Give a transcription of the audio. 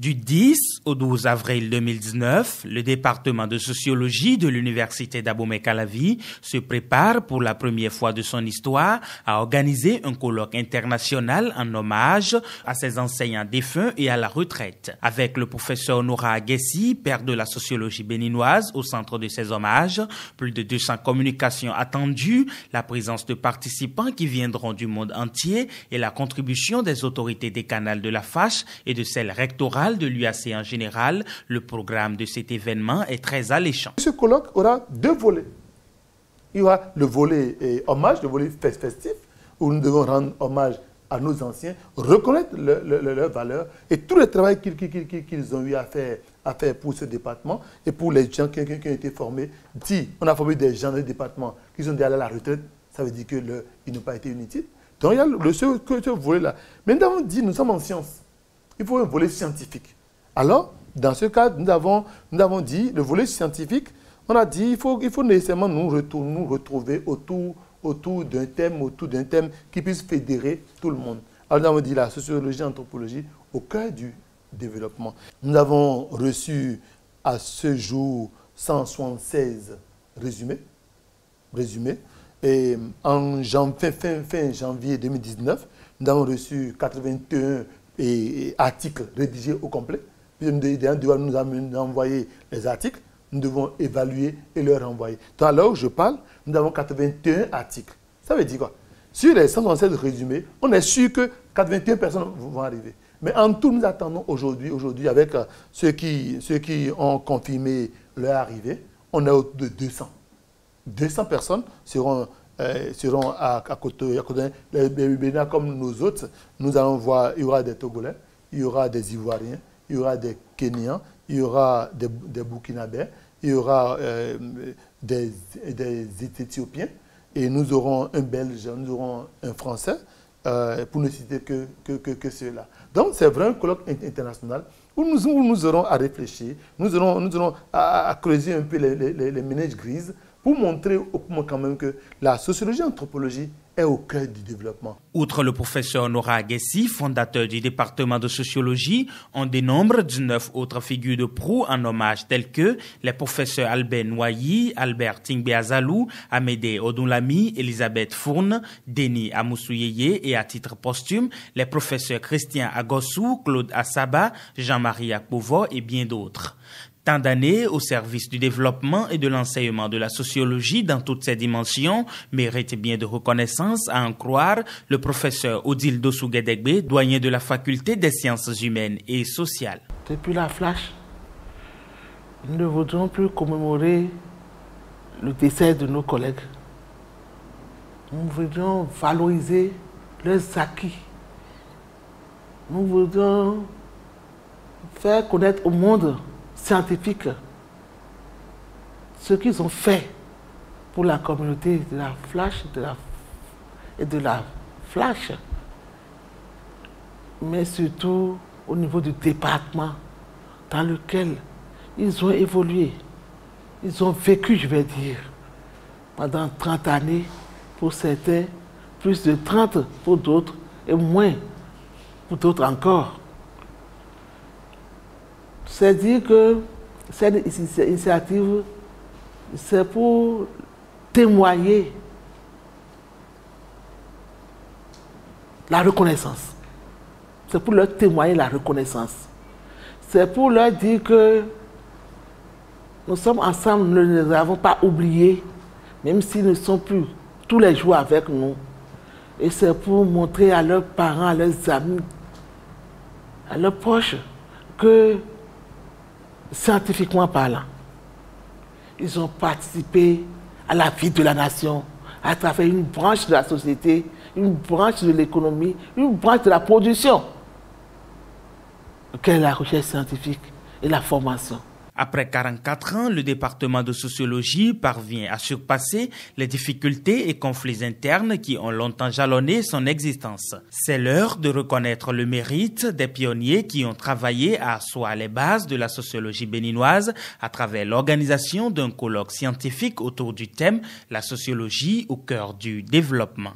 Du 10 au 12 avril 2019, le département de sociologie de l'Université d'Abomey-Calavi se prépare pour la première fois de son histoire à organiser un colloque international en hommage à ses enseignants défunts et à la retraite. Avec le professeur Nora Aguessi, père de la sociologie béninoise, au centre de ces hommages, plus de 200 communications attendues, la présence de participants qui viendront du monde entier et la contribution des autorités décanales de la FACH et de celles rectorales de l'UAC en général, le programme de cet événement est très alléchant. Ce colloque aura deux volets. Il y aura le volet hommage, le volet festif, où nous devons rendre hommage à nos anciens, reconnaître leurs valeurs et tout le travail qu'ils ont eu à faire pour ce département et pour les gens qui ont été formés. Si on a formé des gens dans le département qui sont déjà à la retraite, ça veut dire qu'ils n'ont pas été inutiles. Donc il y a ce volet-là. Mais nous avons dit, nous sommes en sciences. Il faut un volet scientifique. Alors, dans ce cas, nous avons dit, le volet scientifique, on a dit, il faut nécessairement nous retrouver autour d'un thème qui puisse fédérer tout le monde. Alors, nous avons dit la sociologie, l'anthropologie au cœur du développement. Nous avons reçu à ce jour 176 résumés. Et fin janvier 2019, nous avons reçu 81 articles rédigés au complet. Puis nous devons nous envoyer les articles, nous devons évaluer et leur envoyer. Donc, à l'heure où je parle, nous avons 81 articles. Ça veut dire quoi? Sur les 176 résumés, on est sûr que 81 personnes vont arriver. Mais en tout, nous attendons aujourd'hui avec ceux qui ont confirmé leur arrivée, on est autour de 200. 200 personnes seront à côté. Les Béninois comme nous autres, nous allons voir, il y aura des Togolais, il y aura des Ivoiriens, il y aura des Kenyans, il y aura des Burkinabés, il y aura des Éthiopiens, et nous aurons un Belge, nous aurons un Français, pour ne citer que ceux-là. Donc c'est vraiment un colloque international où nous aurons à réfléchir, nous aurons à creuser un peu les ménages grises, pour montrer quand même que la sociologie et l'anthropologie est au cœur du développement. Outre le professeur Nora Aguessi, fondateur du département de sociologie, on dénombre 19 autres figures de proue en hommage telles que les professeurs Albert Noailly, Albert Tingbe Azalou, Amédée Odunlami, Elisabeth Fourne, Denis Amoussouyeye et à titre posthume, les professeurs Christian Agossou, Claude Assaba, Jean-Marie Akpovo et bien d'autres. Tant d'années au service du développement et de l'enseignement de la sociologie dans toutes ses dimensions mérite bien de reconnaissance à en croire le professeur Odile Dossou-Guédégbé, doyen de la faculté des sciences humaines et sociales. Depuis la flash, nous ne voudrions plus commémorer le décès de nos collègues. Nous voudrions valoriser leurs acquis. Nous voudrions faire connaître au monde scientifique ce qu'ils ont fait pour la communauté de la flash et de la flash, mais surtout au niveau du département dans lequel ils ont évolué, ils ont vécu, je vais dire, pendant 30 années pour certains, plus de 30 pour d'autres et moins pour d'autres encore. C'est dire que cette initiative, c'est pour témoigner la reconnaissance. C'est pour leur témoigner la reconnaissance. C'est pour leur dire que nous sommes ensemble, nous ne les avons pas oubliés, même s'ils ne sont plus tous les jours avec nous. Et c'est pour montrer à leurs parents, à leurs amis, à leurs proches, que scientifiquement parlant, ils ont participé à la vie de la nation à travers une branche de la société, une branche de l'économie, une branche de la production, qu'est la recherche scientifique et la formation. Après 44 ans, le département de sociologie parvient à surpasser les difficultés et conflits internes qui ont longtemps jalonné son existence. C'est l'heure de reconnaître le mérite des pionniers qui ont travaillé à asseoir les bases de la sociologie béninoise à travers l'organisation d'un colloque scientifique autour du thème « La sociologie au cœur du développement ».